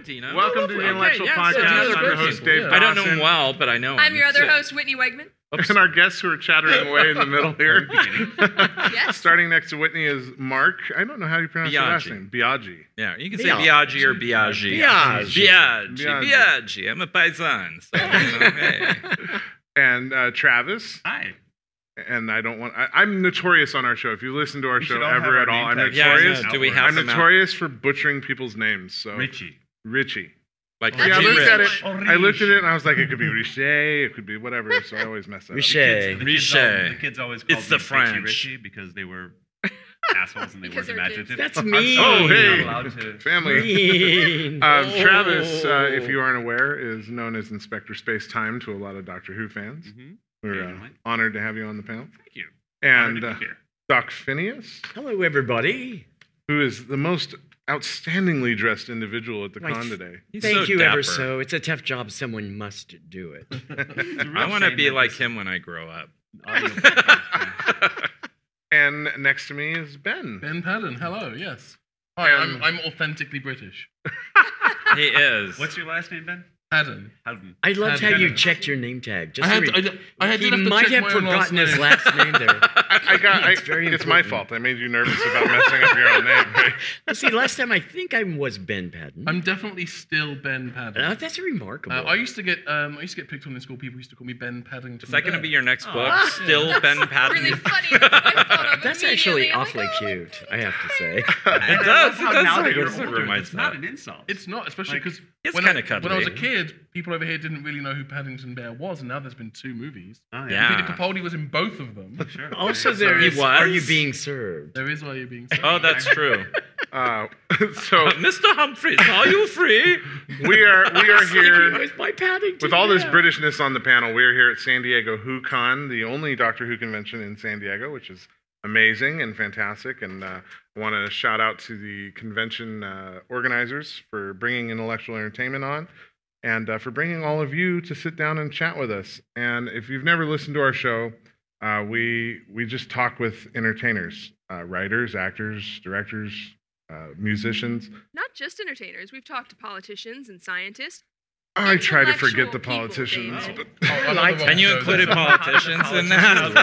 do you know? Welcome to the IntelleXual Podcast. I'm the host, Dave Dawson. I don't know him well, but I know him. I'm your other host, Whitney Wegman. And our guests who are chattering away in the middle here. Yes. Starting next to Whitney is Marc. I don't know how you pronounce your last name. Biagi. Yeah, you can say Biagi or Biagi. Biagi. I'm a paisan. So, hey. And Travis. Hi. And I'm notorious on our show. If you listen to our show ever at all, I'm notorious. Do we have I'm notorious for butchering people's names. So Richey. Like, I looked at it and I was like, it could be Richey, it could be whatever. So I always mess that up. Richey. The kids always called It's the me French. Richey because they were assholes and they weren't imaginative. That's mean. Oh, hey, not allowed to. Family. Travis, if you aren't aware, is known as Inspector Spacetime to a lot of Doctor Who fans. We're honored to have you on the panel. Thank you. And Doc Phineas. Hello, everybody. Who is the most outstandingly dressed individual at the con today. Thank you ever so. It's a tough job. Someone must do it. I want to be like him when I grow up. And next to me is Ben. Ben Paddon. Hello. Yes. Hi. I'm authentically British. He is. What's your last name, Ben? Paddon. I loved how you checked your name tag. Just I he did might have forgotten his last name there. It's my fault. I made you nervous about messing up your own name. Right? See, last time I think I was Ben Paddon. I'm definitely still Ben Paddon. That's remarkable. I used to get picked on in school. People used to call me Ben Paddington. Is that going to be your next book? Still Ben Paddon? Really funny. That's what I thought of That's actually immediately. awfully cute, I have to say. It does. It's not an insult. It's not, especially because it's when kind of I was a kid, people over here didn't really know who Paddington Bear was, and now there's been 2 movies. Oh, yeah. Peter Capaldi was in both of them. Sure. Also, there is Are You Being Served? There is Are You Being Served? Oh, that's true. So, Mr. Humphries, are you free? we are here With my Paddington with all this Bear. Britishness on the panel. We are here at San Diego WhoCon, the only Doctor Who convention in San Diego, which is amazing and fantastic. And I want to shout out to the convention organizers for bringing intellectual entertainment on. And for bringing all of you to sit down and chat with us. And if you've never listened to our show, we just talk with entertainers, writers, actors, directors, musicians. Not just entertainers. We've talked to politicians and scientists. I try to forget the Intellectual politicians. people, And you included politicians in that?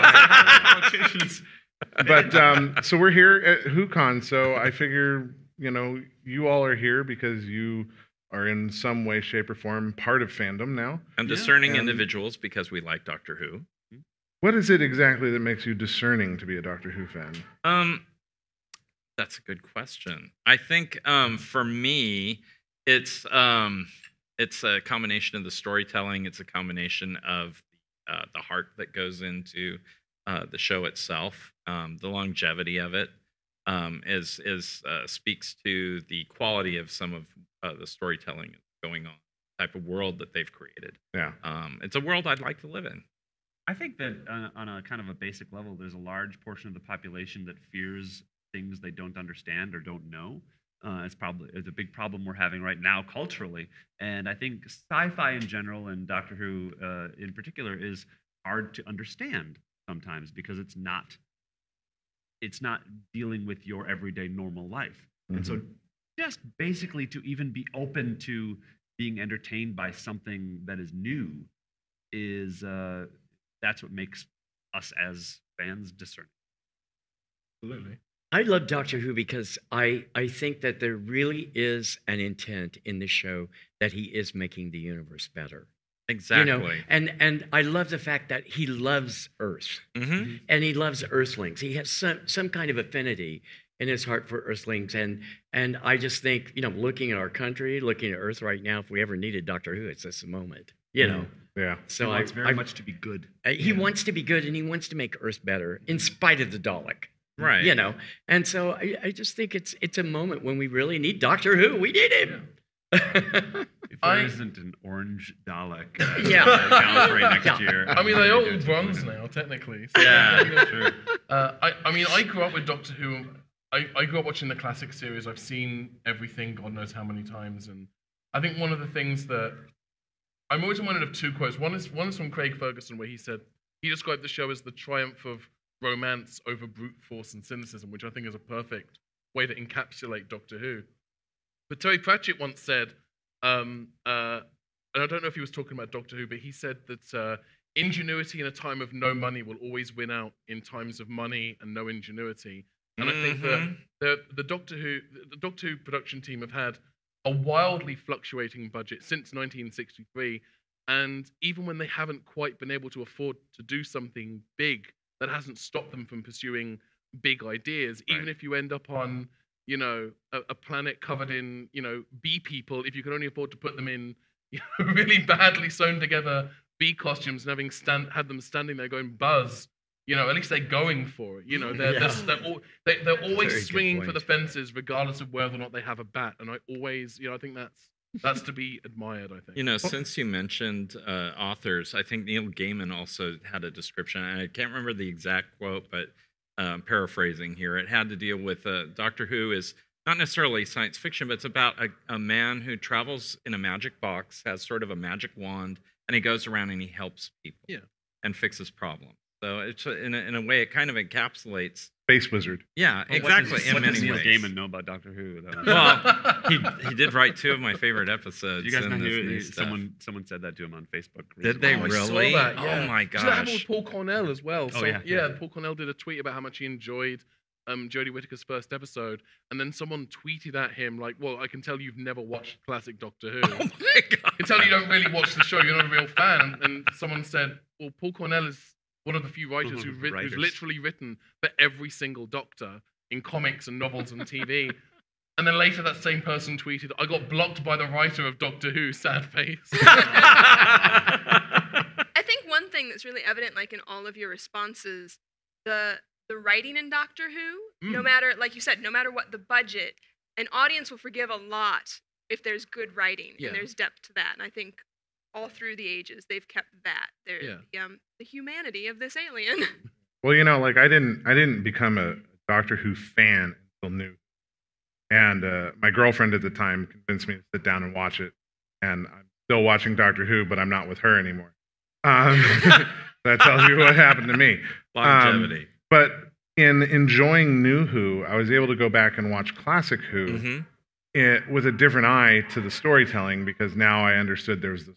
But so we're here at WhoCon, so I figure, you all are here because you are in some way, shape, or form part of fandom now. And discerning individuals because we like Doctor Who. What is it exactly that makes you discerning to be a Doctor Who fan? That's a good question. I think for me, it's a combination of the storytelling. It's a combination of the heart that goes into the show itself. The longevity of it speaks to the quality of some of the storytelling going on, the type of world that they've created. Yeah. It's a world I'd like to live in. I think that on a kind of a basic level, there's a large portion of the population that fears things they don't understand or don't know. It's a big problem we're having right now culturally. And I think sci-fi in general and Doctor Who in particular is hard to understand sometimes because it's not dealing with your everyday normal life. Mm-hmm. And so just basically to even be open to being entertained by something that is new is that's what makes us as fans discerning. Absolutely. I love Doctor Who because I think that there really is an intent in the show that he is making the universe better. Exactly. And I love the fact that he loves Earth. Mm-hmm. And he loves Earthlings. He has some kind of affinity in his heart for Earthlings. And I just think, looking at our country, looking at Earth right now, if we ever needed Doctor Who, it's this moment, Yeah. So he wants very much to be good. He wants to be good, and he wants to make Earth better in spite of the Dalek. Right. And so I just think it's a moment when we really need Doctor Who. We need him. If there isn't an orange Dalek right next year. I mean, they're all bronze now, technically. So, true. I grew up with Doctor Who. I grew up watching the classic series. I've seen everything, God knows how many times. And I think one of the things that I'm always reminded of 2 quotes. One is from Craig Ferguson, where he described the show as the triumph of romance over brute force and cynicism, which I think is a perfect way to encapsulate Doctor Who. But Terry Pratchett once said, and I don't know if he was talking about Doctor Who, but he said that ingenuity in a time of no money will always win out in times of money and no ingenuity. And I think that the Doctor Who production team have had a wildly fluctuating budget since 1963, and even when they haven't quite been able to afford to do something big, that hasn't stopped them from pursuing big ideas. Even if you end up on, you know, a planet covered in, you know, bee people, if you can only afford to put them in, you know, really badly sewn together bee costumes and having had them standing there going buzz, you know, at least they're going for it. You know, they're always swinging for the fences, regardless of whether or not they have a bat. And I always, you know, I think that's to be admired, I think. You know, since you mentioned authors, I think Neil Gaiman also had a description. I can't remember the exact quote, but paraphrasing here, it had to deal with Doctor Who is not necessarily science fiction, but it's about a man who travels in a magic box, has sort of a magic wand, and he goes around and he helps people and fixes problems. So it's in a way, it kind of encapsulates. Space wizard. Yeah, exactly. What in does many Neil ways. Gaiman know about Doctor Who? Well, he did write 2 of my favorite episodes. You guys in know this new stuff. someone said that to him on Facebook. Did they I really? saw that, yeah. Oh my Did that happen gosh. with Paul Cornell as well? Oh, So, yeah. Paul Cornell did a tweet about how much he enjoyed Jodie Whittaker's first episode, and then someone tweeted at him like, "Well, I can tell you've never watched classic Doctor Who. Oh my god. I can tell you don't really watch the show. You're not a real fan." And someone said, "Well, Paul Cornell is one of the few writers who's literally written for every single Doctor in comics and novels and TV." And then later that same person tweeted, "I got blocked by the writer of Doctor Who, sad face." I think one thing that's really evident, like in all of your responses, the writing in Doctor Who, no matter, like you said, no matter what the budget, an audience will forgive a lot if there's good writing and there's depth to that. And I think all through the ages they've kept that. The humanity of this alien. Well, you know, like I didn't become a Doctor Who fan until new. And my girlfriend at the time convinced me to sit down and watch it. And I'm still watching Doctor Who, but I'm not with her anymore. That tells you what happened to me. Longevity. But in enjoying New Who, I was able to go back and watch Classic Who with a different eye to the storytelling, because now I understood there was this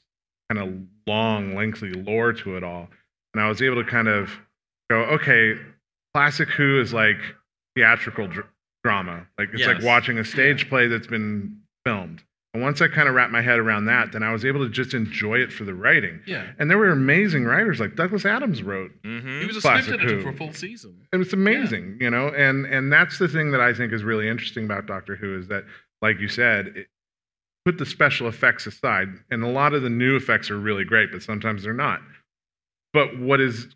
kind of long, lengthy lore to it all. And I was able to kind of go, okay, Classic Who is like theatrical drama. Like it's like watching a stage play that's been filmed. And once I kind of wrapped my head around that, then I was able to just enjoy it for the writing. Yeah. And there were amazing writers, like Douglas Adams wrote. He was a Classic script editor Who. for a full season. It was amazing, you know, and that's the thing that I think is really interesting about Doctor Who is that, like you said, put the special effects aside, and a lot of the new effects are really great, but sometimes they're not. But what is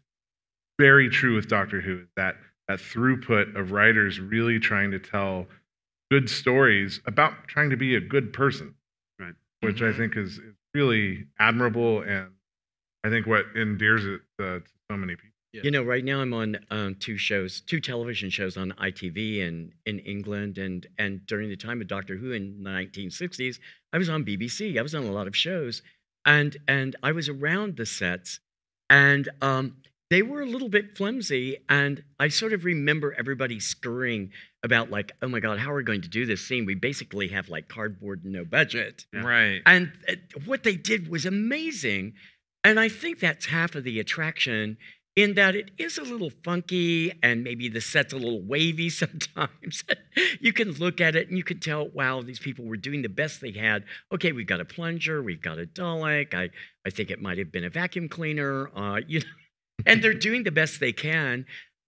very true with Doctor Who is that throughput of writers really trying to tell good stories about trying to be a good person, right? Which I think is really admirable, and I think what endears it to so many people. Yeah. You know, right now I'm on 2 television shows on ITV in England, and during the time of Doctor Who in the 1960s, I was on BBC. I was on a lot of shows, and I was around the sets, and they were a little bit flimsy, and I sort of remember everybody scurrying about like, oh my God, how are we going to do this scene? We basically have like cardboard and no budget. Yeah. Right. And what they did was amazing. And I think that's half of the attraction, in that it is a little funky and maybe the set's a little wavy sometimes. You can look at it and you can tell, wow, these people were doing the best they had. Okay, we've got a plunger, we've got a Dalek. I think it might have been a vacuum cleaner, you know. And they're doing the best they can.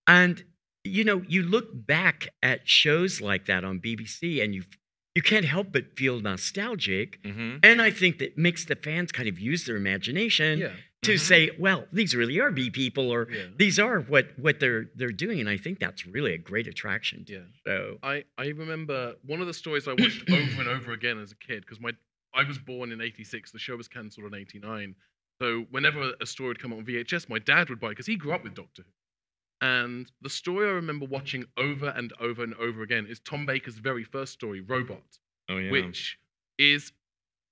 And, you know, you look back at shows like that on BBC and you can't help but feel nostalgic. And I think that makes the fans kind of use their imagination to say, well, these really are bee people, or these are what they're doing. And I think that's really a great attraction to the show. I remember one of the stories I watched over and over again as a kid, because I was born in 86, the show was cancelled in 89. So whenever a story would come on VHS, my dad would buy it because he grew up with Doctor Who. And the story I remember watching over and over and over again is Tom Baker's very first story, Robot, which is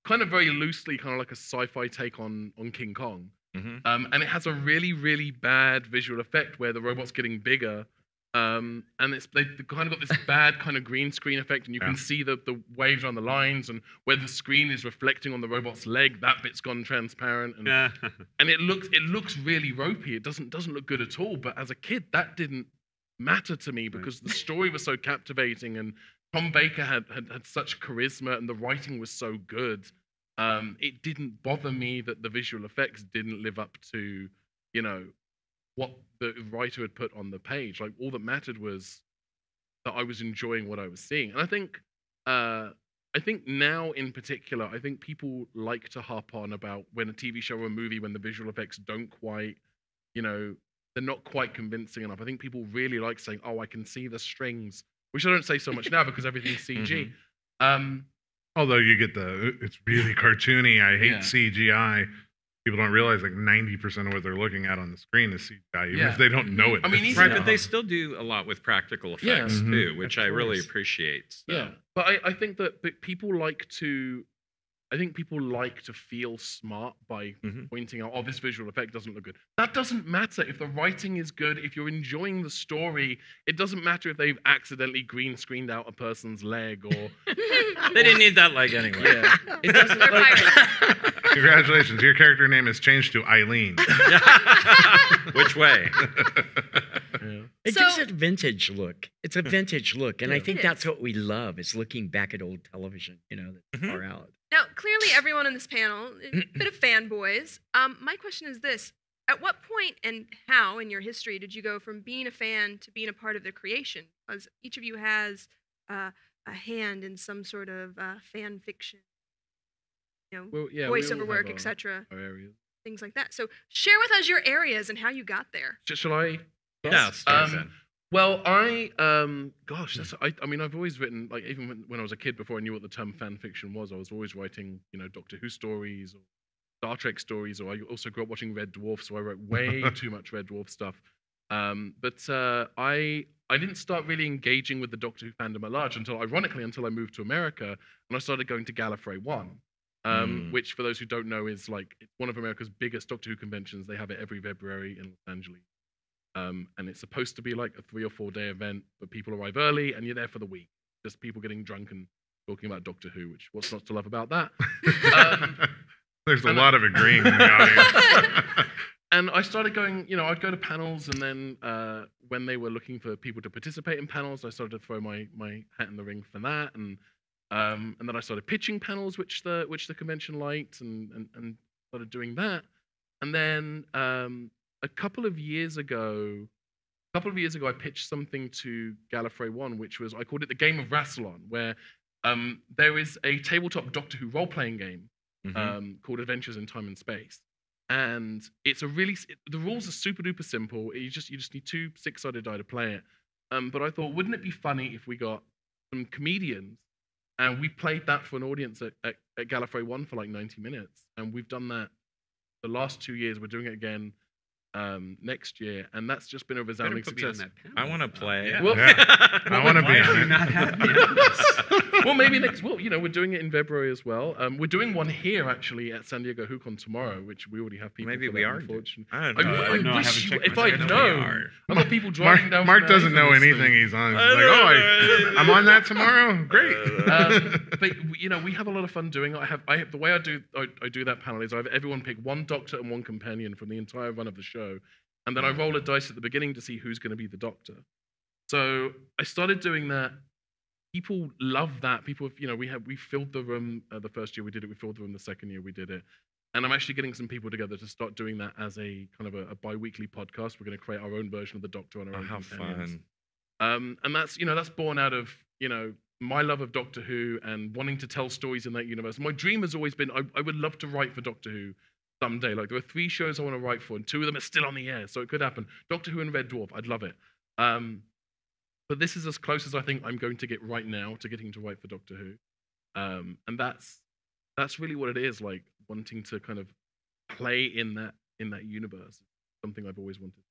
kind of very loosely kind of like a sci-fi take on King Kong. And it has a really, really bad visual effect where the robot's getting bigger and they've kind of got this bad kind of green screen effect, and you can see the waves on the lines, and where the screen is reflecting on the robot's leg, that bit's gone transparent, and and it looks really ropey. It doesn't look good at all. But as a kid, that didn't matter to me because the story was so captivating, and Tom Baker had such charisma, and the writing was so good. It didn't bother me that the visual effects didn't live up to, what the writer had put on the page. Like, all that mattered was that I was enjoying what I was seeing. And I think now in particular, I think people like to harp on about when a TV show or a movie, when the visual effects don't quite, they're not quite convincing enough. I think people really like saying, oh, I can see the strings, which I don't say so much now because everything's CG. Although you get it's really cartoony. I hate CGI. People don't realize like 90% of what they're looking at on the screen is CGI, even if they don't know it. I mean, right, but they still do a lot with practical effects too, which I really appreciate. So. Yeah, but I think that people like to feel smart by pointing out, oh, this visual effect doesn't look good. That doesn't matter if the writing is good. If you're enjoying the story, it doesn't matter if they've accidentally green screened out a person's leg or they didn't need that leg anyway. Yeah. It doesn't. Congratulations, your character name is changed to Eileen. Which way? It gives it a vintage look. It's a vintage look, and I think that's what we love, is looking back at old television, that's far out. Now, clearly everyone on this panel is a bit of fanboys. My question is this. At what point and how in your history did you go from being a fan to being a part of the creation? Because each of you has a hand in some sort of fan fiction, voiceover work, etc. Things like that. So share with us your areas and how you got there. Shall I? Yes. Well, I've always written, like, even when I was a kid, before I knew what the term fan fiction was, I was always writing, Doctor Who stories or Star Trek stories, or I also grew up watching Red Dwarf, so I wrote way too much Red Dwarf stuff. But I didn't start really engaging with the Doctor Who fandom at large until I moved to America, and I started going to Gallifrey 1, which, for those who don't know, is like one of America's biggest Doctor Who conventions. They have it every February in Los Angeles. And it's supposed to be like a 3 or 4 day event, but people arrive early and you're there for the week. Just people getting drunk and talking about Doctor Who, which what's not to love about that? There's a lot of agreeing in the audience. And I started going, I'd go to panels, and then when they were looking for people to participate in panels, I started to throw my hat in the ring for that. And then I started pitching panels, which the convention liked, and started doing that. And then a couple of years ago, I pitched something to Gallifrey 1, which was, I called it the Game of Rassilon, where there is a tabletop Doctor Who role-playing game called Adventures in Time and Space. And it's the rules are super duper simple. You just need 2 6-sided die to play it. But I thought, wouldn't it be funny if we got some comedians and we played that for an audience at Gallifrey 1 for like 90 minutes. And we've done that the last 2 years. We're doing it again next year, and that's just been a resounding success. I want to play. Well, I want to be on it. Well, maybe next. Well, we're doing it in February as well. We're doing one here actually at San Diego WhoCon tomorrow, which we already have people. Maybe for we that, are. Unfortunately, I don't know. I wish if I know. I've got people driving down. Mark doesn't know anything he's on. He's like, I'm on that tomorrow. Great. But we have a lot of fun doing it. I have the way I do that panel is I have everyone pick one doctor and one companion from the entire run of the show. And then I roll a dice at the beginning to see who's going to be the doctor. So I started doing that. People love that. People, we filled the room the first year we did it. We filled the room the second year we did it. And I'm actually getting some people together to start doing that as a kind of a bi-weekly podcast. We're going to create our own version of the Doctor on our own companions. Fun. And that's born out of, my love of Doctor Who and wanting to tell stories in that universe. My dream has always been, I would love to write for Doctor Who someday. Like, there are 3 shows I want to write for, and 2 of them are still on the air, so it could happen. Doctor Who and Red Dwarf, I'd love it. But this is as close as I think I'm going to get right now to getting to write for Doctor Who. And that's really what it is, like wanting to kind of play in that universe. Something I've always wanted.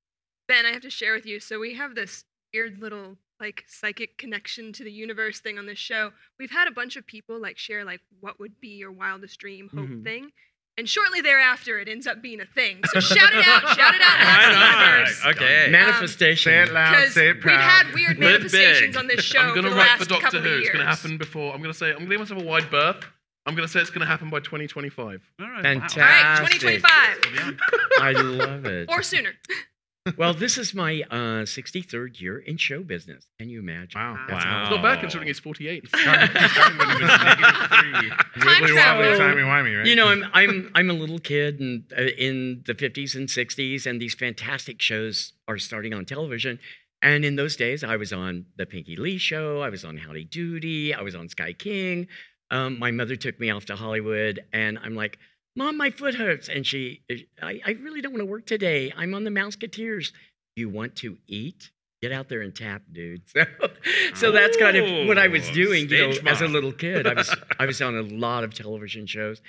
Ben, I have to share with you. So we have this weird little like psychic connection to the universe thing on this show. We've had a bunch of people like share like what would be your wildest dream hope thing. And shortly thereafter, it ends up being a thing. So shout it out, shout it out. Right Max on. Universe. Okay. Manifestation. Say it loud, Because say it we've proud. had weird Live manifestations big. on this show I'm for going the to write for last Doctor couple Who. of years. It's going to happen before. I'm going to give myself a wide berth. I'm going to say it's going to happen by 2025. All right. Fantastic. All right, 2025 I love it. or sooner. Well, this is my 63rd year in show business. Can you imagine? Wow. That's Wow. It's not bad considering he's 48. Wibbly wobbly, travel. timey wimey, right? You know, I'm a little kid and in the 50s and 60s, and these fantastic shows are starting on television. And in those days, I was on the Pinky Lee Show, I was on Howdy Doody, I was on Sky King. My mother took me off to Hollywood, and I'm like, Mom, my foot hurts. And I really don't want to work today. I'm on the Mouseketeers. You want to eat? Get out there and tap, dude. So that's kind of what I was doing, Stage as a mom. little kid. I was on a lot of television shows,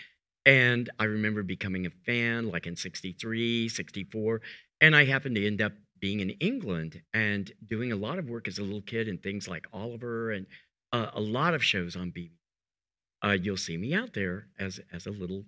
and I remember becoming a fan, like in '63, '64, and I happened to end up being in England and doing a lot of work as a little kid in things like Oliver and a lot of shows on BBC. You'll see me out there as a little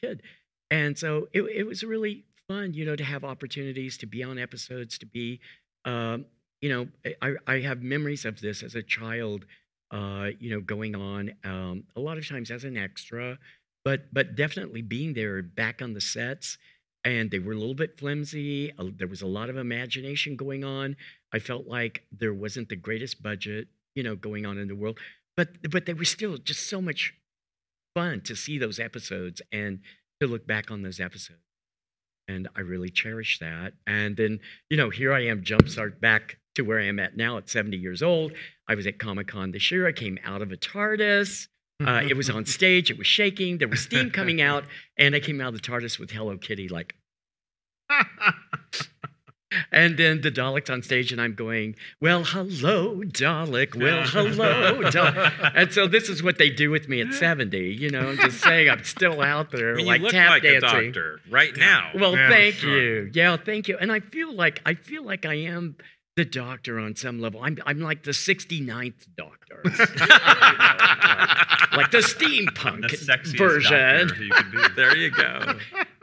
kid, and so it was really fun, to have opportunities to be on episodes, to be. I have memories of this as a child, going on a lot of times as an extra, but definitely being there back on the sets, and they were a little bit flimsy. There was a lot of imagination going on. I felt like there wasn't the greatest budget, going on in the world, but they were still just so much fun to see those episodes and to look back on those episodes. And I really cherish that. And then, here I am, jumpstart back to where I am at now at 70 years old. I was at Comic-Con this year. I came out of a TARDIS. It was on stage. It was shaking. There was steam coming out. And I came out of the TARDIS with Hello Kitty, like... And then the Dalek's on stage, and I'm going, well, hello, Dalek. Well, hello, Dalek. And so this is what they do with me at 70. I'm just saying I'm still out there, I mean, like you look tap like dancing. a doctor right now. Well, Yeah, thank sure. you. Yeah, thank you. And I feel like I am the doctor on some level. I'm like the 69th doctor. Like the steampunk The sexiest version. doctor you could be. There you go.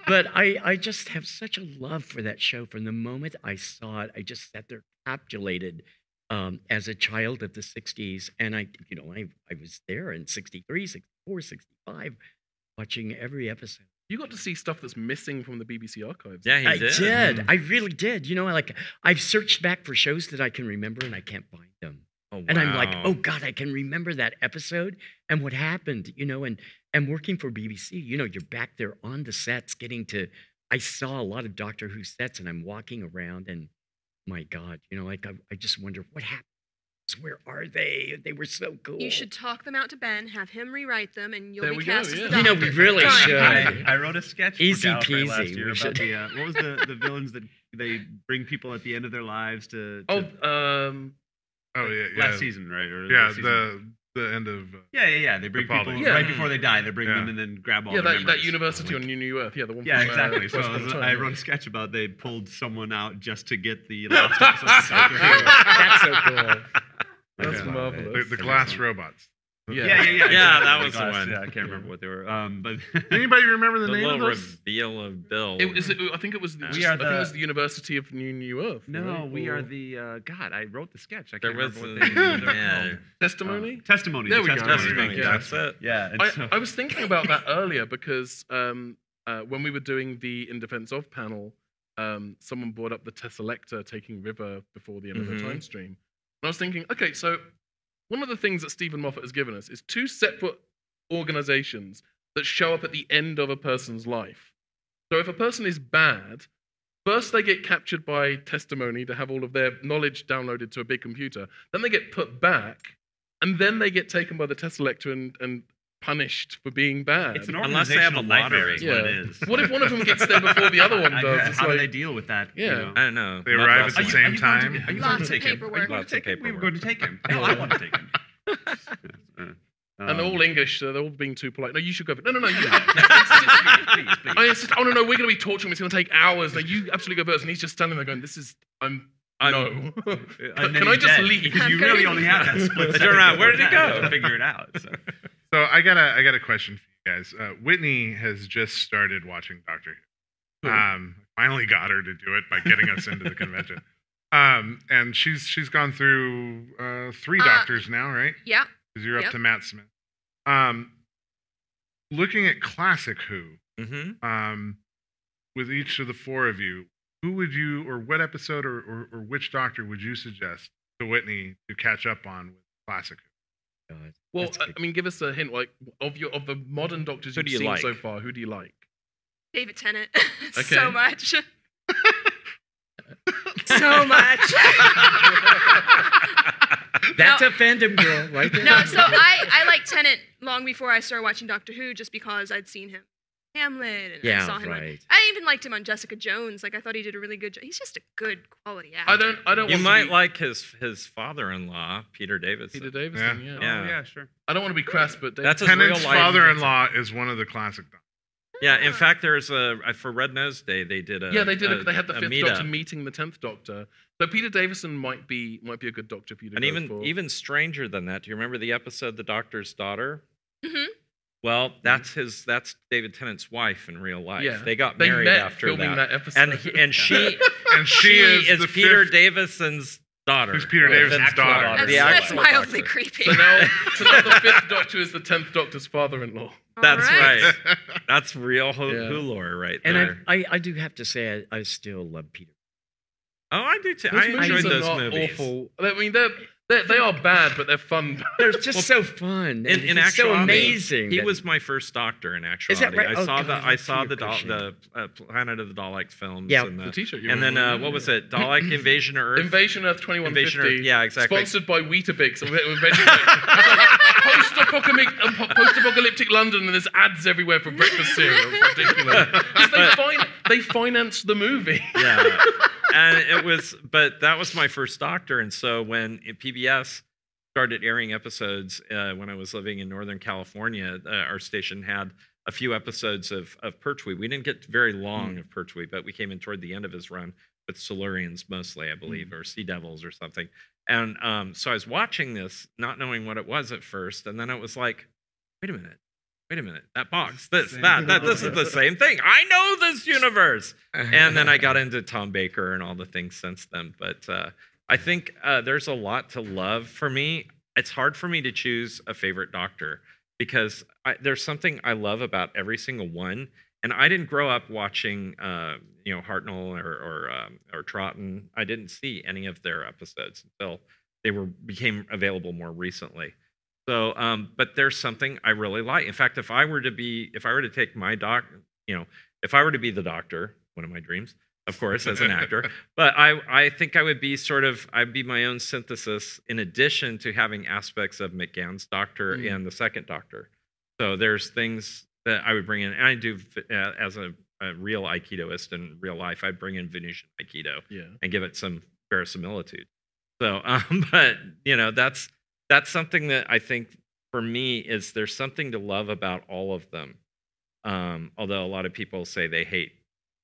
But I just have such a love for that show. From the moment I saw it, I just sat there captivated as a child of the 60s. And I was there in 63, 64, 65, watching every episode. You got to see stuff that's missing from the BBC archives. Yeah, he I did. did. I really did. I've searched back for shows that I can remember, and I can't find them. Oh, And I'm like, wow. oh God, I can remember that episode and what happened, and working for BBC, you're back there on the sets I saw a lot of Doctor Who sets, and I'm walking around, and my God, I just wonder what happened. Where are they? They were so cool. You should talk them out to Ben, have him rewrite them, and you'll There be we go, cast as yeah. the You know, doctor. we really Done. should. I wrote a sketch Easy for Gallifrey last peasy. year We about should- what was the villains that they bring people at the end of their lives to Oh, yeah. last season, right? Or Yeah, this season. the end of... Yeah. They bring people Capaldi. Yeah. right before they die. They bring Yeah. them and then grab all Yeah, their that memories. university on New Earth. Yeah, the one Yeah, from, exactly. Once So Upon a Time, I yeah. wrote a sketch about they pulled someone out just to get the last episode of Doctor Who. That's so cool. That's Yeah. marvelous. The glass robots. Yeah. Yeah, Yeah, that exactly. was the Glass, one. Yeah, I can't remember what they were. But Anybody remember the The name of little those? reveal of Bill. I think it was the, We I are think it was the- the University of New Earth. no, right? we Or are the God. I wrote the sketch. I There can't was remember what they're yeah. called. Testimony. Testimony. There the we go. testimony. Testimony, Thank you. That's it. Yeah. and so- I was thinking about that earlier because when we were doing the In Defense of panel, someone brought up the Tesselector taking River before the end of the Mhm. time stream. And I was thinking, okay, so one of the things that Stephen Moffat has given us is two separate organizations that show up at the end of a person's life. So if a person is bad, first they get captured by Testimony to have all of their knowledge downloaded to a big computer, then they get put back, and then they get taken by the Tesselector and punished for being bad. It's an Unless they have a organizational nightmare is lottery. what Yeah. it is. What if one of them gets there before the other one I- does? It's How do like- they deal with that? Yeah. You know? I don't know. They Mud arrive at the wrestling. same Are you going to- time? are you Lots going to of take him? Are you paperwork. going Lots to of take him? We were paperwork. going to take him. No, I want to take him. And they're all English, so they're all being too polite. No, you should go. No, you. Please. I insist. Oh no, we're going to be torturing him. It's going to take hours. No, you absolutely go first. And he's just standing there going, no. And then Can I he's just dead, leave? Because you I'm really gonna only have that split Turn second around. to Where did he work out. go? To figure it out. So. So I got a question for you guys. Whitney has just started watching Doctor Who. Cool. Finally got her to do it by getting us into the convention. And she's gone through 3 doctors now, right? Yeah. Because you're up Yep. to Matt Smith. Looking at classic Who, Mm-hmm. with each of the 4 of you, who would you, or what episode, or which doctor would you suggest to Whitney to catch up on with classic Who? God, Well, that's I good. mean, give us a hint, like of the modern doctors Who you've do you seen like? so far. Who do you like? David Tennant. Okay. So much. So much. That's a fandom girl right there. No, so I liked Tennant long before I started watching Doctor Who, just because I'd seen him in Hamlet, and I saw him. right. I even liked him on Jessica Jones. Like, I thought he did a really good job. He's just a good quality actor. I don't. You want might to be, like his father-in-law, Peter Davidson. Peter Davison. Yeah. Yeah. Oh, yeah, sure. I don't want to be crass, but That's his Tennant's real life. father-in-law is one of the classic doctors. Yeah, in fact, there's for Red Nose Day they did a they did. They had the a 5th meetup. Doctor meeting the 10th Doctor. So Peter Davison might be a good doctor for you to And go for. even stranger than that. Do you remember the episode The Doctor's Daughter? Mhm. Well, that's David Tennant's wife in real life. Yeah. They got They married met after filming that episode. And she And she is the Peter 5th Davison's daughter. Who's Peter The Davison's actual daughter. That's, The that's actual mildly doctor. creepy. so now the 5th Doctor is the 10th Doctor's father-in-law. That's All right. That's real Yeah. Who lore right And there. I do have to say, I still love Peter. Oh, I do too. Those I enjoyed movies are those not movies. awful. I mean, they are bad, but they're fun. They're just so fun. In He's actuality, so amazing. He that- was my first doctor in actuality. Is that right? I Oh, saw God, I that's saw so the appreciated. Planet of the Daleks films. Yeah. and The T-shirt. and then what was it? Dalek Invasion of Earth. Invasion Earth 2150. Invasion Earth, yeah, exactly. Sponsored by Weetabix. Post-apocalyptic London, and there's ads everywhere for breakfast cereal. It's ridiculous. 'Cause they financed the movie. Yeah, and but that was my first doctor, and so when PBS started airing episodes when I was living in Northern California, our station had a few episodes of Pertwee. We didn't get very long of Pertwee, but we came in toward the end of his run with Silurians mostly, I believe, or Sea Devils or something. And so I was watching this, not knowing what it was at first, and then it was like, wait a minute, that box, this is the same thing. I know this universe. And then I got into Tom Baker and all the things since then. But I think there's a lot to love. For me, it's hard for me to choose a favorite doctor because there's something I love about every single one. And I didn't grow up watching, Hartnell or Troughton. I didn't see any of their episodes until they became available more recently. So, but there's something I really like. In fact, if I were to take my if I were to be the doctor, one of my dreams, of course, as an actor, but I think I would be I'd be my own synthesis in addition to having aspects of McGann's Doctor and the second Doctor. So there's things that I would bring in, and I do as a real Aikidoist in real life, I'd bring in Venusian Aikido and give it some verisimilitude. So, but that's something that I think for me is there's something to love about all of them. Although a lot of people say they hate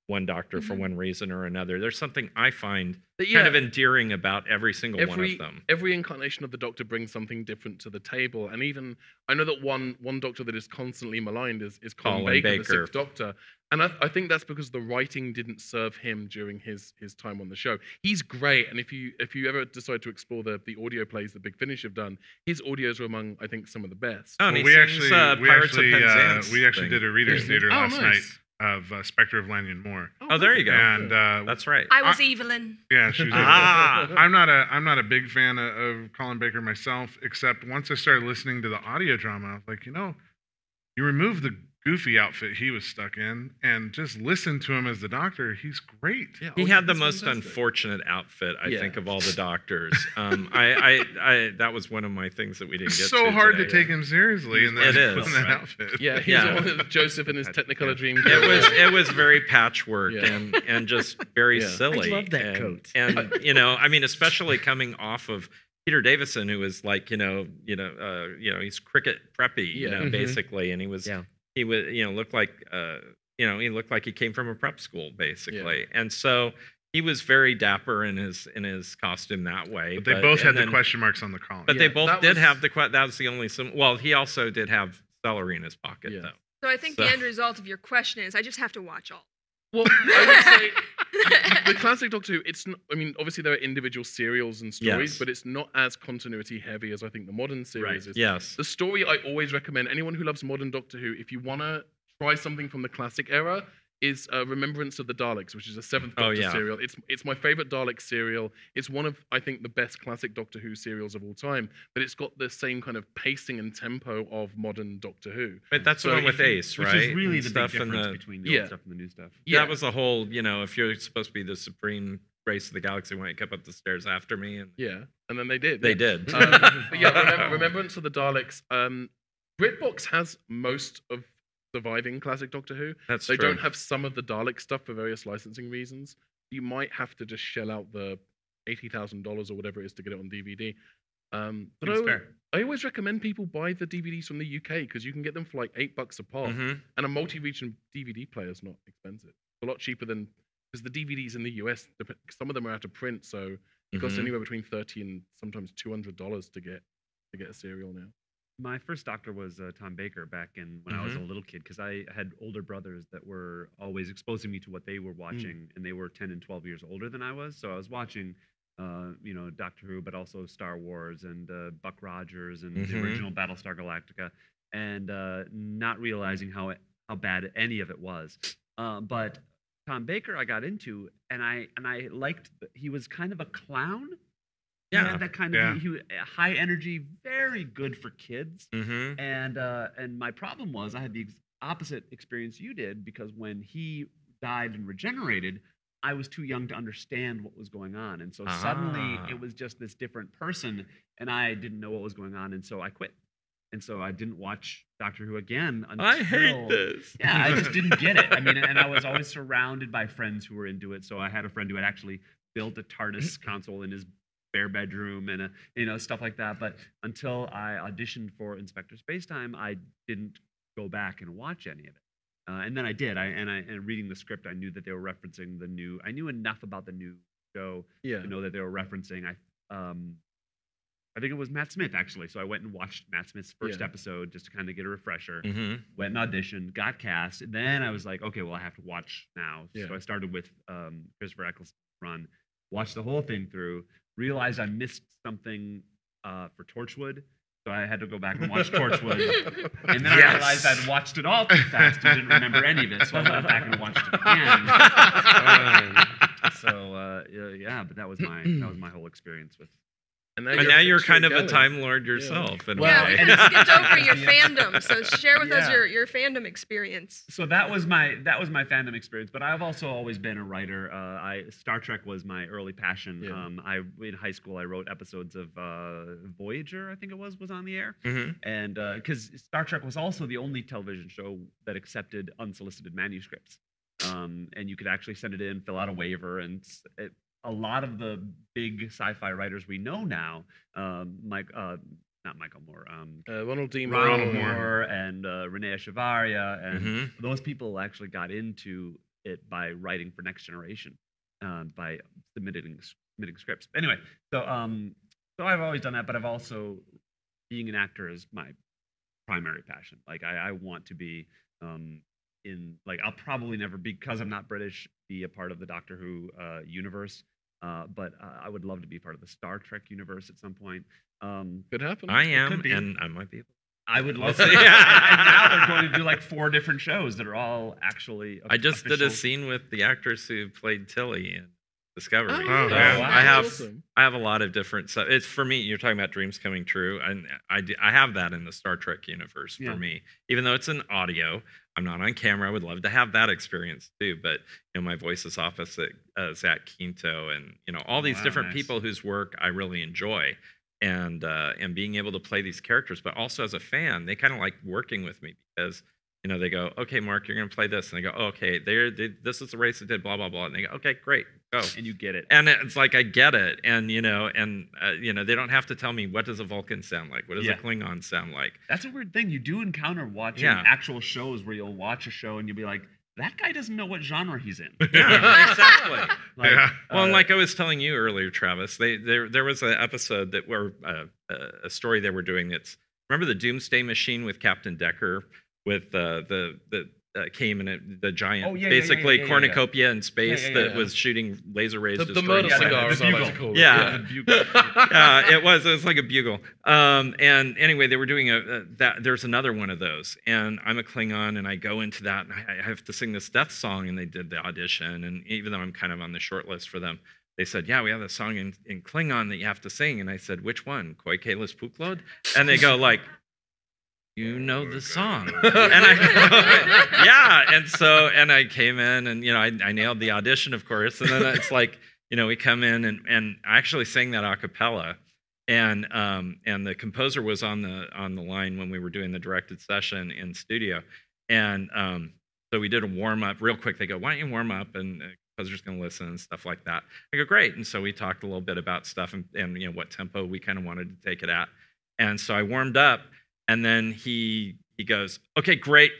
one doctor for one reason or another, there's something I find kind of endearing about every single one of them. Every incarnation of the Doctor brings something different to the table, and even I know that one Doctor that is constantly maligned is Colin Baker, the Sixth Doctor, and I think that's because the writing didn't serve him during his time on the show. He's great, and if you ever decide to explore the audio plays that Big Finish have done, his audios are among, I think, some of the best. Oh, and Well, he sings Pirates of Penzance we actually thing. did a readers theater last nice. night of Spectre of Lanyon Moore. Oh, there you go. And That's right. I was Evelyn. yeah, she was. Ah. I'm not a big fan of Colin Baker myself, except once I started listening to the audio drama, I was like, you remove the goofy outfit he was stuck in and just listen to him as the Doctor. He's great. Yeah, He had the most unfortunate outfit, I think, of all the doctors. That was one of my things that we didn't It's get so to hard today. to take him seriously in that, It is, in that right. outfit. Yeah, he's Yeah. the one with Joseph in his Technicolor dream. It was very patchwork Yeah. and just very Yeah. silly. I love that and, coat. And especially coming off of Peter Davison, who was like, he's cricket preppy, basically, and he was looked like he looked like he came from a prep school basically, and so he was very dapper in his costume that way. But they both had the question marks on the collar. But Yeah, they both that did was- have the that was the only well, he also did have celery in his pocket though. So I think the end result of your question is I just have to watch all. Well, I would say the classic Doctor Who, it's not, I mean, obviously there are individual serials and stories, Yes. but it's not as continuity heavy as I think the modern series is. Yes. The story I always recommend, anyone who loves modern Doctor Who, if you want to try something from the classic era, is Remembrance of the Daleks, which is a 7th Doctor serial. It's my favorite Dalek serial. It's one of, I think, the best classic Doctor Who serials of all time, but it's got the same kind of pacing and tempo of modern Doctor Who. But that's the one with Ace, right? Which is really And the big stuff and difference the- between the Yeah. old stuff and the new stuff. Yeah. That was the whole, if you're supposed to be the supreme race of the galaxy, why don't you come up the stairs after me? And Yeah, and then they did. they yeah. did. But yeah, Remembrance of the Daleks. BritBox has most of surviving classic Doctor Who. That's They true. don't have some of the Dalek stuff for various licensing reasons. You might have to just shell out the $80,000 or whatever it is to get it on DVD. But Seems fair. I always recommend people buy the DVDs from the UK because you can get them for like $8 a pop, Mhm. and a multi-region DVD player is not expensive. It's a lot cheaper than because the DVDs in the US, some of them are out of print, so it costs Mhm. anywhere between $30 and sometimes $200 to get a serial now. My first doctor was Tom Baker back in when I was a little kid, because I had older brothers that were always exposing me to what they were watching, and they were 10 and 12 years older than I was. So I was watching, Doctor Who, but also Star Wars and Buck Rogers and the original Battlestar Galactica, and not realizing how bad any of it was. But Tom Baker I got into, and I liked. He was kind of a clown. He Yeah. had that kind of high energy, very good for kids. Mhm. And my problem was I had the opposite experience you did, because when he died and regenerated, I was too young to understand what was going on, and so suddenly it was just this different person, and I didn't know what was going on, and so I quit. And so I didn't watch Doctor Who again until I hate this. Yeah, I just didn't get it. I mean, and I was always surrounded by friends who were into it. So I had a friend who had actually built a TARDIS console in his spare bedroom and stuff like that. But until I auditioned for Inspector Spacetime, I didn't go back and watch any of it. And then I did. And reading the script, I knew that they were referencing the new. I knew enough about the new show to know that they were referencing. I think it was Matt Smith, actually. So I went and watched Matt Smith's first episode just to kind of get a refresher. Mhm. Went and auditioned, got cast. And then I was like, okay, well, I have to watch now. Yeah. So I started with Christopher Eccleston's run, watched the whole thing through, realized I missed something for Torchwood. So I had to go back and watch Torchwood. And then I realized I'd watched it all too fast and didn't remember any of it. So I went back and watched it again. But that was my whole experience with. And now you're kind of a Time Lord yourself. In a Yeah, way. and you skipped over your fandom. So share with us your fandom experience. So that was my fandom experience. But I've also always been a writer. Star Trek was my early passion. Yeah. In high school I wrote episodes of Voyager, I think it was on the air, Mhm. and because Star Trek was also the only television show that accepted unsolicited manuscripts, and you could actually send it in, fill out a waiver, and a lot of the big sci-fi writers we know now, not Michael Moore, Ronald D. Ronald Moore and Renee Echevarria, and Mhm. those people actually got into it by writing for Next Generation, by submitting scripts. Anyway, so I've always done that, but I've also, being an actor is my primary passion. Like I want to be I'll probably never, because I'm not British, be a part of the Doctor Who universe. But I would love to be part of the Star Trek universe at some point. Could happen. I It am, could be. and I might be able I would love We'll to. see. And now they're going to do like 4 different shows that are all actually. I just did a official. scene with the actress who played Tilly in Discovery. Oh, So yeah. wow. I have Awesome. I have a lot of different stuff. It's for me. You're talking about dreams coming true, and I have that in the Star Trek universe for Yeah. me. Even though it's an audio, I'm not on camera. I would love to have that experience too. But my voice is opposite Zach Quinto, and all these Wow, different nice. people whose work I really enjoy, and being able to play these characters. But also as a fan, they kind of like working with me because. They go, okay, Mark, you're going to play this. And they go, oh, okay, this is the race that did blah, blah, blah. And they go, okay, great, go. And you get it. And it's like, I get it. And, they don't have to tell me, what does a Vulcan sound like? What does a Klingon sound like? That's a weird thing. You do encounter watching actual shows where you'll watch a show and you'll be like, that guy doesn't know what genre he's in. Yeah, exactly. Yeah. Well, and like I was telling you earlier, Travis, there was an episode that where a story they were doing. Remember the Doomsday Machine with Captain Decker? the came in the giant, Oh, yeah, basically yeah. cornucopia in space Yeah. that was shooting laser rays. The murder destroying cigar, planets. as I like to call it. Yeah. The bugle. It was like a bugle. And anyway, they were doing there's another one of those, and I'm a Klingon, and I go into that, and I have to sing this death song, and they did the audition, and even though I'm kind of on the short list for them, they said, yeah, we have a song in Klingon that you have to sing, and I said, which one? Koi Kalis Puklod? And they go like, you know the song. And I yeah, and I came in, and I nailed the audition, of course, and then it's like, we come in, and I actually sang that a cappella, and the composer was on the line when we were doing the directed session in studio, and so we did a warm up real quick. They go, why don't you warm up, and the composer's going to listen and stuff like that. I go, great. And so we talked a little bit about stuff and what tempo we kind of wanted to take it at, and so I warmed up. And then he goes, okay, great.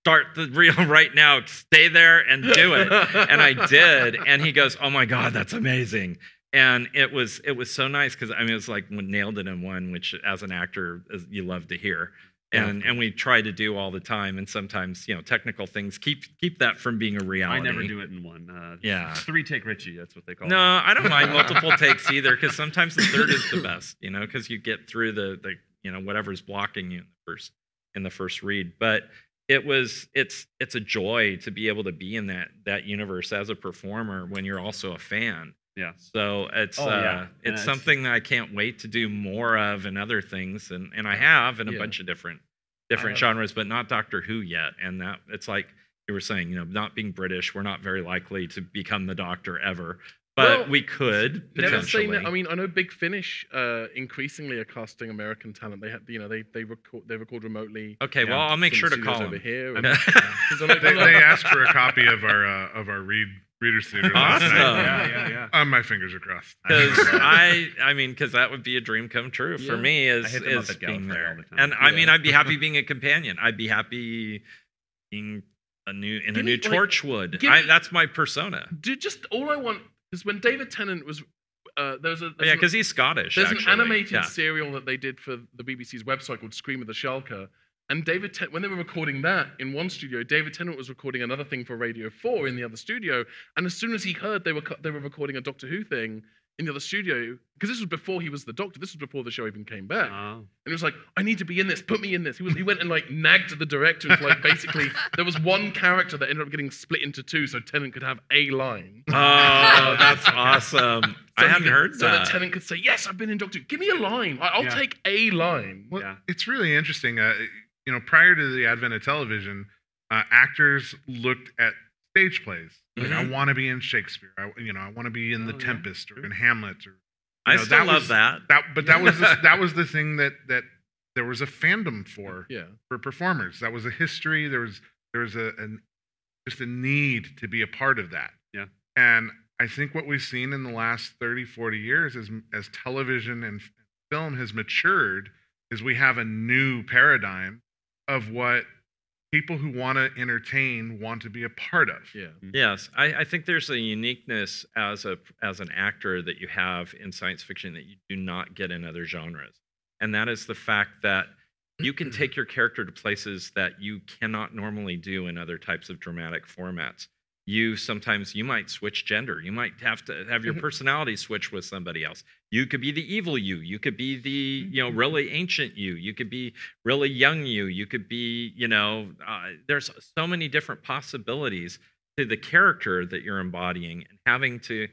Start the reel right now. Stay there and do it. And I did. And he goes, oh my God, that's amazing. And it was so nice because it was like nailed it in one, which as an actor you love to hear. And we try to do all the time. And sometimes technical things keep that from being a reality. I never do it in one. Yeah. 3-take Richey, that's what they call it. No, I don't mind multiple takes either, because sometimes the third is the best. Because you get through the whatever's blocking you in the first read. But it's a joy to be able to be in that universe as a performer when you're also a fan. Yeah. So it's it's something that I can't wait to do more of and other things, and I have in a bunch of different genres, but not Doctor Who yet. And that it's like you were saying, not being British, we're not very likely to become the Doctor ever. But we could potentially. Never say I mean, I know Big Finish increasingly are casting American talent. They have, they record remotely. Okay, well, I'll make sure to call over them. here. They asked for a copy of our Reader's Theater last Awesome. night. Yeah. My fingers are crossed. Because that would be a dream come true for me. I hit them up is at being Gallifrey there, all the time. and I mean, I'd be happy being a companion. I'd be happy being a new Torchwood. That's my persona. Dude, just all I want is when David Tennant was because he's Scottish. There's actually. an animated serial that they did for the BBC's website called Scream of the Shalka. And when they were recording that in one studio, David Tennant was recording another thing for Radio 4 in the other studio. And as soon as he heard they were recording a Doctor Who thing in the other studio, because this was before he was the Doctor, this was before the show even came back. Oh. And it was like, I need to be in this, put me in this. He went and nagged the director. And basically, there was one character that ended up getting split into two so Tennant could have a line. Oh, that's awesome. I hadn't heard that. So that Tennant could say, yes, I've been in Doctor Who. Give me a line. I'll take a line. Well, it's really interesting. Prior to the advent of television, actors looked at stage plays. Like, I want to be in Shakespeare. I want to be in The Tempest or in Hamlet. Or I still love that. But that was the thing that there was a fandom for performers. That was a history. There was just a need to be a part of that. Yeah. And I think what we've seen in the last 30, 40 years as television and film has matured is we have a new paradigm of what people who want to entertain want to be a part of. Yeah. Yes, I think there's a uniqueness as an actor that you have in science fiction that you do not get in other genres, and that is the fact that you can take your character to places that you cannot normally do in other types of dramatic formats. Sometimes you might switch gender. You might have to have your personality switch with somebody else. You could be the evil you. You could be the really ancient you. You could be really young you. You could be there's so many different possibilities to the character that you're embodying, and having to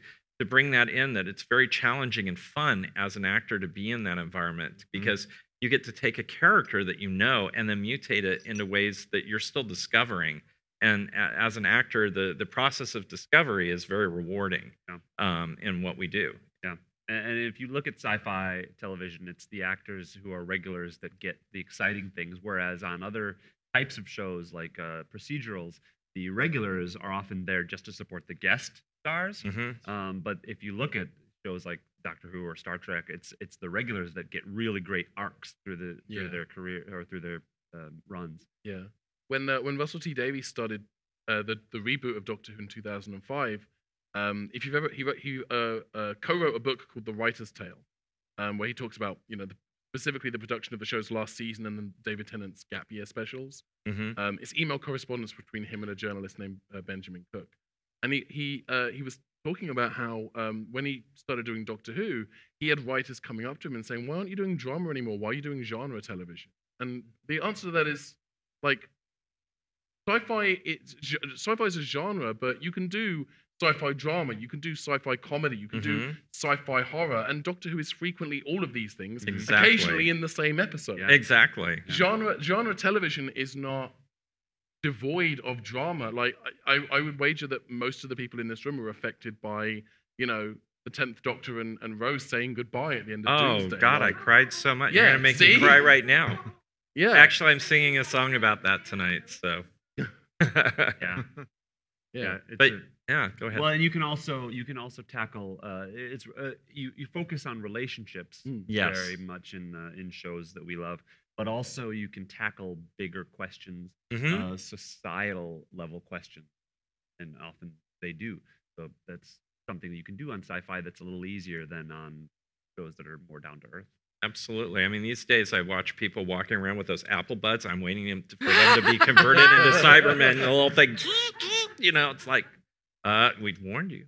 bring that in, that it's very challenging and fun as an actor to be in that environment, because you get to take a character that and then mutate it into ways that you're still discovering. And as an actor, the process of discovery is very rewarding in what we do. Yeah. And if you look at sci-fi television, it's the actors who are regulars that get the exciting things, whereas on other types of shows like procedurals, the regulars are often there just to support the guest stars. But if you look at shows like Doctor Who or Star Trek, it's the regulars that get really great arcs through their career or through their runs. Yeah. When Russell T Davies started the reboot of Doctor Who in 2005, if you've ever he co-wrote a book called The Writer's Tale, where he talks about the specifically the production of the show's last season and then David Tennant's gap year specials. Mhm. It's email correspondence between him and a journalist named Benjamin Cook, and he was talking about how when he started doing Doctor Who, he had writers coming up to him and saying, "Why aren't you doing drama anymore? Why are you doing genre television?" And the answer to that is like sci-fi. Sci-fi is a genre, but you can do sci-fi drama, you can do sci-fi comedy, you can do sci-fi horror, and Doctor Who is frequently all of these things, Exactly. occasionally in the same episode. Yeah. Exactly. Genre television is not devoid of drama. Like I would wager that most of the people in this room are affected by, you know, the 10th Doctor and Rose saying goodbye at the end of Oh Doomsday. God, I Like, cried so much. You're Yeah, gonna make see? me cry right now. yeah, Actually, I'm singing a song about that tonight. So. Yeah. yeah. It's But a- yeah, go ahead. well, and you can also tackle you focus on relationships Yes. very much in shows that we love, but also you can tackle bigger questions, Mhm. societal level questions, and often they do. So that's something that you can do on sci-fi that's a little easier than on shows that are more down to earth. Absolutely. I mean, these days I watch people walking around with those apple buds. I'm waiting for them to be converted into Cybermen. And the little thing, you know, it's like, we'd warned you.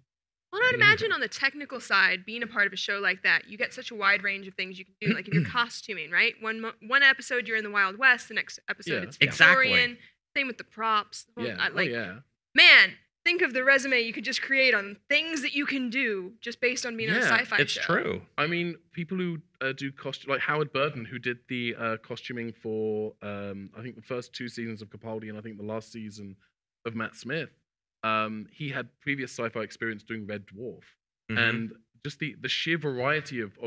Well, I'd imagine on the technical side, being a part of a show like that, you get such a wide range of things you can do. Like if you're costuming, right? One episode you're in the Wild West, the next episode Yeah. it's Exactly. Victorian. Same with the props. Yeah. Like, yeah. man, think of the resume you could just create on things that you can do just based on being on a Yeah, sci-fi It's show. true. I mean, people who do costume, like Howard Burton, who did the costuming for, I think the first 2 seasons of Capaldi and I think the last season of Matt Smith. He had previous sci-fi experience doing Red Dwarf, Mhm. and just the sheer variety of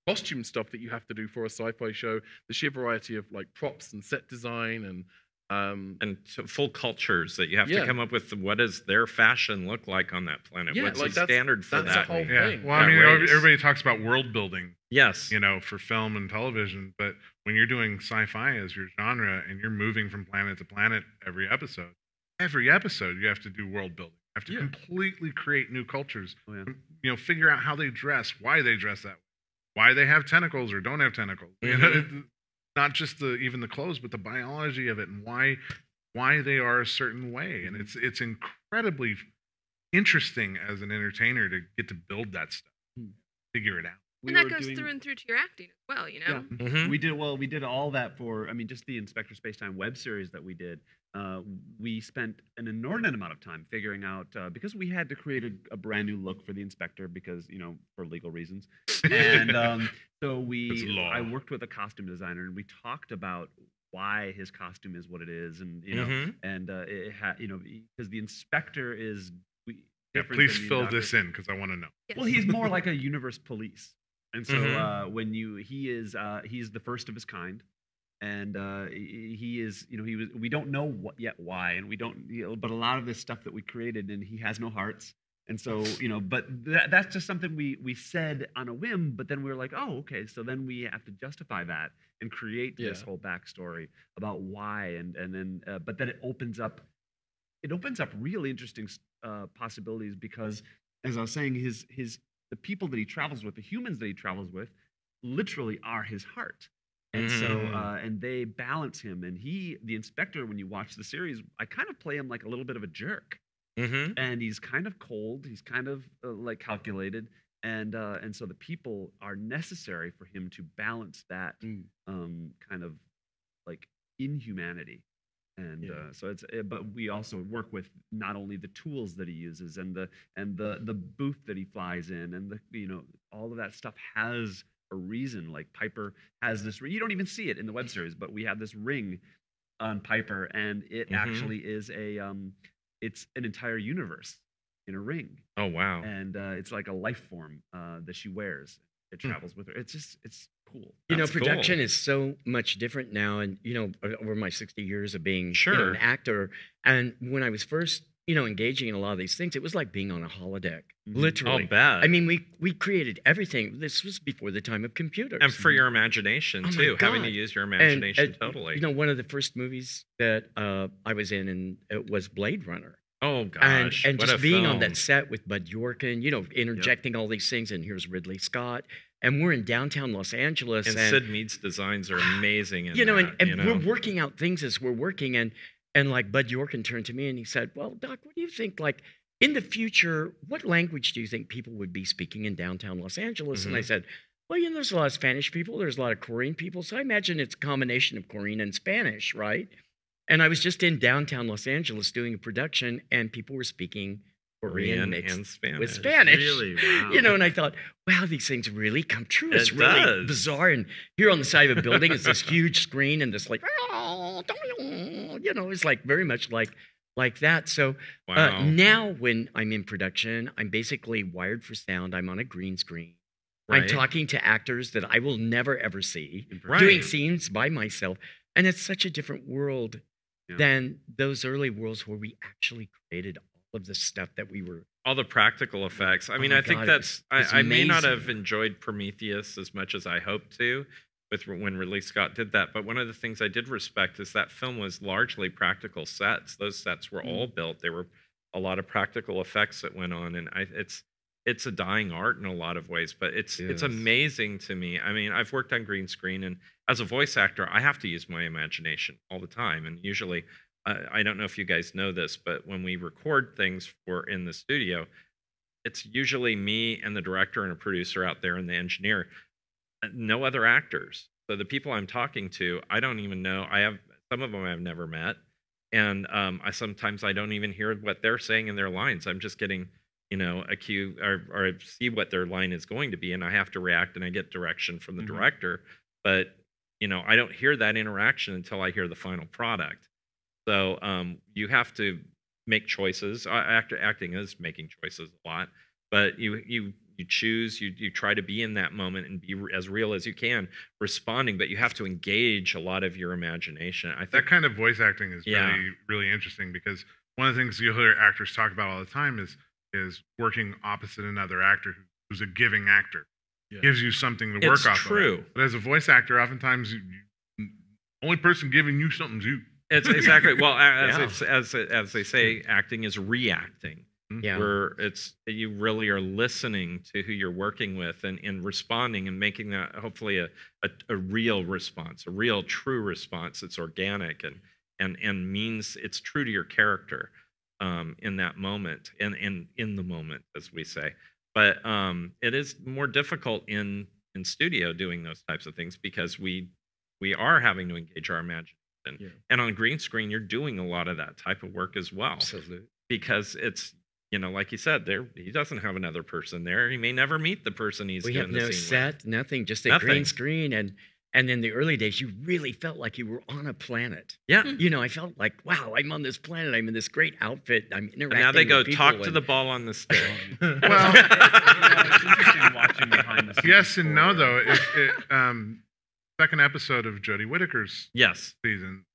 costume stuff that you have to do for a sci-fi show, the sheer variety of like props and set design and And full cultures that you have to Yeah. come up with. What does their fashion look like on that planet? Yeah, What's like the standard for that's a that? whole Yeah. thing. Well, I That mean, race. everybody talks about world building, Yes. you know, for film and television, but when you're doing sci-fi as your genre and you're moving from planet to planet every episode you have to do world building. You have to Yeah. completely create new cultures. Oh, yeah. You know, figure out how they dress, why they dress that way, why they have tentacles or don't have tentacles. You know, not just even the clothes, but the biology of it and why they are a certain way. And it's incredibly interesting as an entertainer to get to build that stuff, figure it out. We And that were goes doing- through and through to your acting as well, you know? Yeah. Mhm. We did all that for, I mean, just the Inspector Spacetime web series that we did. We spent an inordinate amount of time figuring out, because we had to create a brand new look for the Inspector because, you know, for legal reasons. And so It's law. I worked with a costume designer and we talked about why his costume is what it is. And, you know, Mhm. and it had, you know, because the Inspector is Yeah, different please than the fill Doctor. this in because I want to know. Yes. Well, he's more like a universe police, and so Mhm. when he's the first of his kind, and he is, you know, we don't know yet why, and we don't, you know, but a lot of this stuff that we created, and he has no hearts, and so, you know, but that's just something we said on a whim, but then we were like, oh, okay, so then we have to justify that and create this Yeah. whole backstory about why, and then but then it opens up really interesting possibilities because, as I was saying, the people that he travels with, the humans that he travels with, literally are his heart, and so and they balance him. And the Inspector, when you watch the series, I kind of play him like a little bit of a jerk, Mhm. and he's kind of cold, he's kind of like calculated, and so the people are necessary for him to balance that kind of like inhumanity. And Yeah. so but we also work with not only the tools that he uses and the booth that he flies in, and the, you know, all of that stuff has a reason. Like Piper has this, you don't even see it in the web series, but we have this ring on Piper, and it actually is it's an entire universe in a ring, Oh wow. and it's like a life form that she wears. It travels with her. It's cool. You know, That's cool. production is so much different now. And, you know, over my 60 years of being you know, Sure. an actor, and when I was first, you know, engaging in a lot of these things, it was like being on a holodeck, Mhm. literally. I'll bet. I mean, we created everything. This was before the time of computers. and for your imagination Oh my too, having to God. use your And, imagination totally. You know, one of the first movies that I was in, and it was Blade Runner. oh gosh. And what just a being on film. that set with Bud Yorkin, you know, interjecting all these things, and here's Ridley Scott. and we're in downtown Los Angeles. And Sid Mead's designs are amazing. And we're working out things as we're working. And like Bud Yorkin turned to me and he said, well, Doc, what do you think, like, in the future, what language do you think people would be speaking in downtown Los Angeles? And I said, well, there's a lot of Spanish people. There's a lot of Korean people. So I imagine it's a combination of Korean and Spanish, right? And I was just in downtown Los Angeles doing a production, and people were speaking Korean mixed and Spanish. with Spanish. Really? Wow. And I thought, wow, these things really come true. It It's really does. bizarre. And here on the side of a building is this huge screen and this like, it's like very much like that. So Wow. now when I'm in production, I'm basically wired for sound. I'm on a green screen. I'm Right. talking to actors that I will never ever see, Right. doing scenes by myself. And it's such a different world Yeah. than those early worlds where we actually created all of the stuff that we were. All the practical effects. I mean, my I think God, that's. it's I may not amazing. have enjoyed Prometheus as much as I hoped to, when Ridley Scott did that. But one of the things I did respect is that film was largely practical sets. Those sets were all built. There were a lot of practical effects that went on, and it's a dying art in a lot of ways. But it's Yes. amazing to me. I mean, I've worked on green screen, and as a voice actor, I have to use my imagination all the time. And usually, I don't know if you guys know this, but when we record things in the studio, it's usually me and the director and a producer out there and the engineer, no other actors. So the people I'm talking to, I don't even know. Some of them I've never met, and sometimes I don't even hear what they're saying in their lines. I'm just getting, a cue or see what their line is going to be, and I have to react, and I get direction from the director. But I don't hear that interaction until I hear the final product. So you have to make choices. Acting is making choices a lot, but you choose. You try to be in that moment and be as real as you can, responding. But you have to engage a lot of your imagination. I think That kind of voice acting is Yeah. really, really interesting, because one of the things you'll hear actors talk about all the time is working opposite another actor who's a giving actor. Yeah. Gives you something to It's work off true. of. But as a voice actor, oftentimes only person giving you something's you. it's exactly well Yeah. as they say, acting is reacting. Yeah. Where you really are listening to who you're working with and responding and making that hopefully a real response, a real true response that's organic and means it's true to your character in that moment and in the moment, as we say. But it is more difficult in studio doing those types of things because we are having to engage our imagination. Yeah. And on green screen, you're doing a lot of that type of work as well. Absolutely. Because it's, like you said, he doesn't have another person there. He may never meet the person he's We doing have the no scene with. set, nothing, just a Nothing. green screen. And in the early days, you really felt like you were on a planet. Yeah. I felt like, wow, I'm on this planet. I'm in this great outfit. I'm interacting And now they go with people talk to and- the ball on the stick. Well, It's interesting watching behind the scenes. yes and no, for- though. Second episode of Jodie Whittaker's Yes. season,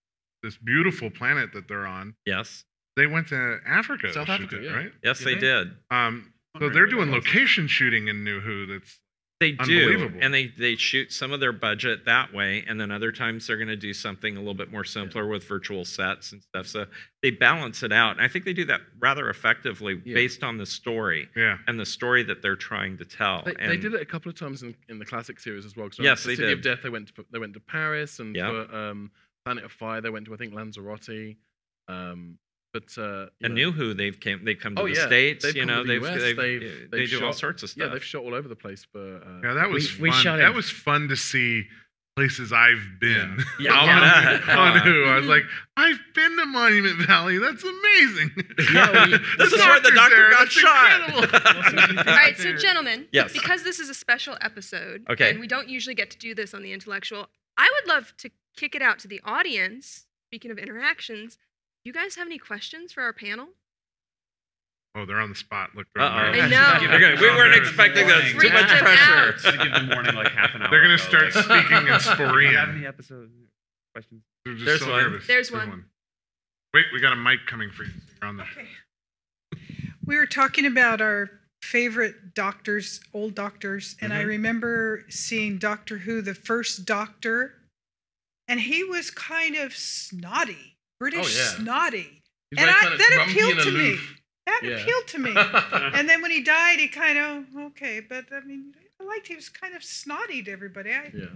this beautiful planet that they're on, Yes. they went to Africa. to South shoot Africa, it, yeah. right? Yes, Did they they? did. So Wondering they're where that doing was. location shooting in New Who. That's They do. Unbelievable. And they shoot some of their budget that way. And then other times they're going to do something a little bit more simpler with virtual sets and stuff. So they balance it out. And I think they do that rather effectively Yeah. based on the story yeah. and the story that they're trying to tell. They and did it a couple of times in the classic series as well. 'cause Yes, for they City of did. Death, they went to Paris, and Yeah. for Planet of Fire, they went to I think Lanzarote. But And New Who, they've come to Oh, the yeah. States, They've come to the US, they they've do all shot- sorts of yeah, stuff. they've shot all over the place. For Yeah, that was We fun. shot That it- was fun to see places I've been. Yeah, on, I'll bet. on Who. I was like, I've been to Monument Valley. That's amazing. Yeah, we- This is where the doctor's doctor there. got That's shot. incredible. All right, so gentlemen, Yes. because this is a special episode, Okay. and we don't usually get to do this on the IntelleXual, I would love to kick it out to the audience. Speaking of interactions, you guys have any questions for our panel? Oh, they're on the spot. Look, Uh-oh. I know. We weren't expecting this. Too Freaked much them pressure. out. Should give them warning like half an hour. They're gonna ago, start like, speaking in Do you have Sporean. any episode questions? They're just There's so one. nervous. There's one. Wait, we got a mic coming for you. You're on the. Okay. We were talking about our favorite doctors, old doctors, and I remember seeing Doctor Who, the first Doctor, and he was kind of snotty, British yeah. snotty. He's And very I- kind of that grumpy appealed and to me. aloof. That Yeah. appealed to me. And then when he died, he kind of, okay, but I mean, I liked he was kind of snotty to everybody. Yeah.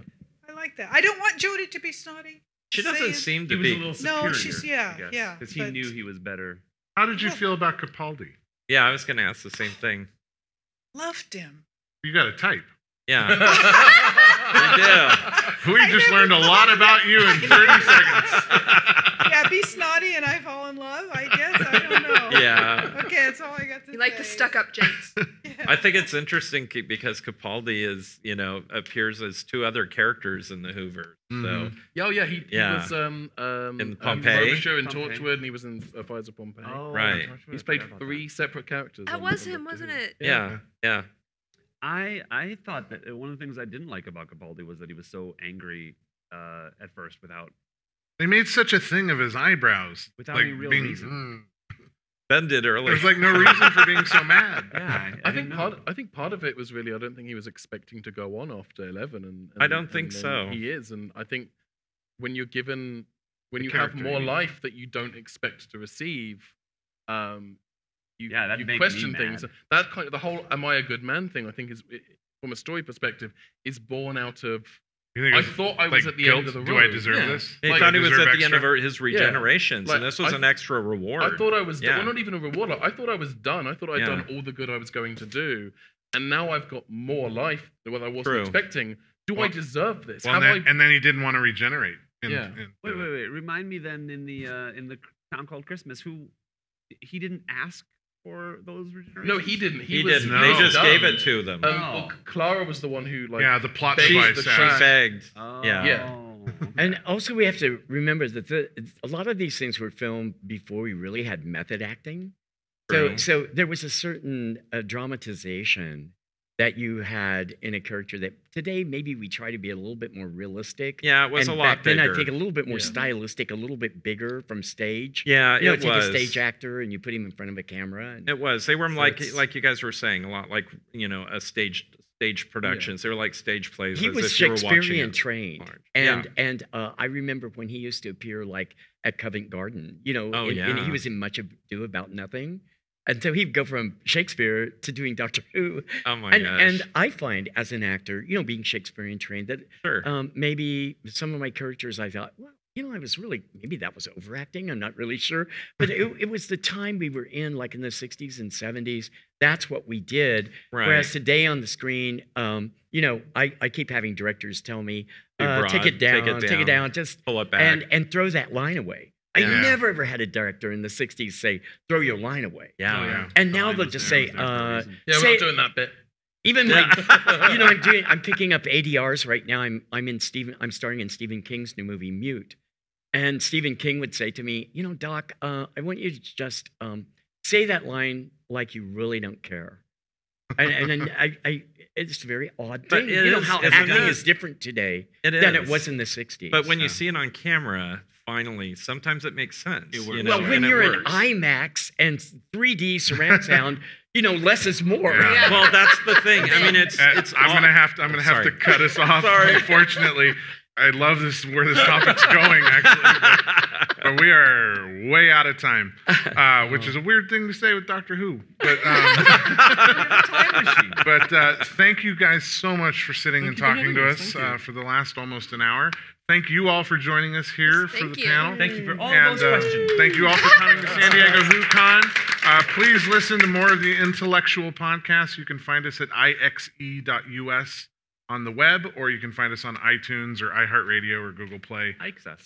I like that. I don't want Jodie to be snotty. She doesn't Saying- seem He to was be. a little superior. No, she's yeah. Because he but- knew he was better. How did you feel about Capaldi? Yeah, I was going to ask the same thing. Loved him. You got a type. Yeah. We do. We just learned a lot about you in 30 seconds. Yeah, be snotty and I fall in love. I guess I don't know. Yeah. Okay, that's all I got to say. You like the stuck-up gents. Yeah. I think it's interesting because Capaldi is, appears as two other characters in the Hoovers. So Mhm. Yeah, he Yeah. was In Pompeii? Frobisher in Pompeii. Torchwood, and he was in Fires of Pompeii. Right. He's played 3 separate characters. That on- was on him, Doctor wasn't Who. it? yeah. I thought that one of the things I didn't like about Capaldi was that he was so angry at first without They made such a thing of his eyebrows. Without like any real being, reason. Ben did earlier. There's like no reason for being so mad. Yeah, I didn't think know. I think part of it was really I don't think he was expecting to go on after 11, and I don't think then so. He is, and I think when you're given when The you have character, more you mean. life that you don't expect to receive, you Yeah, that'd you make me question things. mad. That kind of the whole "Am I a good man?" thing. I think is from a story perspective is born out of. You think I it's thought I was like at the guilt? end of the road. Do I deserve Yeah. this? he like, thought he was deserve at the end extra? of his regenerations, Like, and this was an extra reward. I thought I was Yeah. well, not even a reward. I thought I was done. I thought I'd Yeah. done all the good I was going to do, and now I've got more life than what I wasn't True. expecting. Do I Well- deserve this? Well, Have and then he didn't want to regenerate. Yeah. Wait. Remind me then in the Town Called Christmas, who he didn't ask for those regenerations? No, he didn't. he was, didn't. No. They just done. gave it to them. Well, Clara was the one who like. Yeah, the plot Begged device. the She track. begged. Oh, Yeah. okay. And also, we have to remember that a lot of these things were filmed before we really had method acting. True. So there was a certain dramatization that you had in a character that today maybe we try to be a little bit more realistic. Yeah, it was and a lot back then, bigger. I think a little bit more Yeah. stylistic, a little bit bigger from stage. Yeah, You know, it take was. a stage actor and you put him in front of a camera. And, It was. They were it's- like you guys were saying, a lot like a stage productions. They were like stage plays. he as was if you were watching Shakespearean it trained, large. and I remember when he used to appear like at Covent Garden, Oh, and yeah. he was in Much Ado About Nothing, and so he'd go from Shakespeare to doing Doctor Who, Oh my gosh. and I find as an actor, being Shakespearean trained, that Sure. maybe some of my characters I thought, well, I was really, maybe that was overacting. I'm not really sure. But it was the time we were in, like in the 60s and 70s. That's what we did. Right. Whereas today on the screen, I keep having directors tell me, Be broad, take it down, just Pull it back. and throw that line away. I Yeah. never ever had a director in the 60s say, throw your line away. yeah. Oh, yeah. And now Line they'll was just there, say, was there for a reason. Yeah, we're say- not doing that bit. even Yeah. like, I'm picking up ADRs right now. I'm starring in Stephen King's new movie, Mute. And Stephen King would say to me, Doc, I want you to just say that line like you really don't care. And then it's a very odd But thing. it You know is- how it's acting good. is different today It than it is. was in the 60s. But when you so. see it on camera, finally, sometimes it makes sense. It works. Well, when and it you're in works. IMAX and 3D surround sound, less is more. Yeah. Well, that's the thing. I mean, it's I'm gonna have to Sorry. cut us off. Sorry. Unfortunately, I love where this topic's going actually, but we are way out of time, which is a weird thing to say with Doctor Who. But Time machine. thank you guys so much for sitting and Thank you for talking to having us us. Thank you. for the last almost an hour. Thank you all for joining us here Yes, for thank the you. panel. Thank you for all And, those questions. Thank you all for coming to San Diego WhoCon. Please listen to more of the IntelleXual Podcast. You can find us at ixe.us on the web, or you can find us on iTunes or iHeartRadio or Google Play. Access.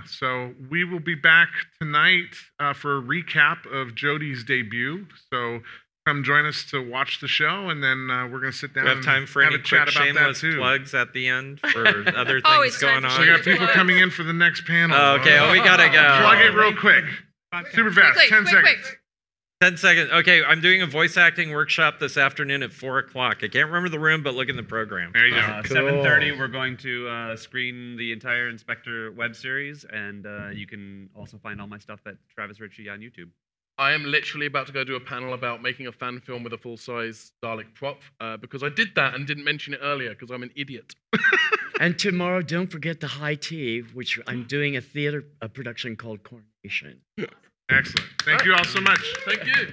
So we will be back tonight for a recap of Jodie's debut. So come join us to watch the show, and then we're going to sit Do down we have time and for have any a chat quick about that shameless too. plugs at the end for other Oh, things it's time going for We on? got people coming in for the next panel. Oh, okay, well, we gotta go. Plug it real quick. Super fast, Quick, 10 quick, seconds. quick. 10 seconds. Okay, I'm doing a voice acting workshop this afternoon at 4 o'clock. I can't remember the room, but look in the program. There you go. 7:30, we're going to screen the entire Inspector web series, and you can also find all my stuff at Travis Richey on YouTube. I am literally about to go do a panel about making a fan film with a full-size Dalek prop because I did that and didn't mention it earlier because I'm an idiot. And tomorrow, don't forget the High Tea, which I'm doing a production called Coronation. Excellent. Thank you all so much. Thank you.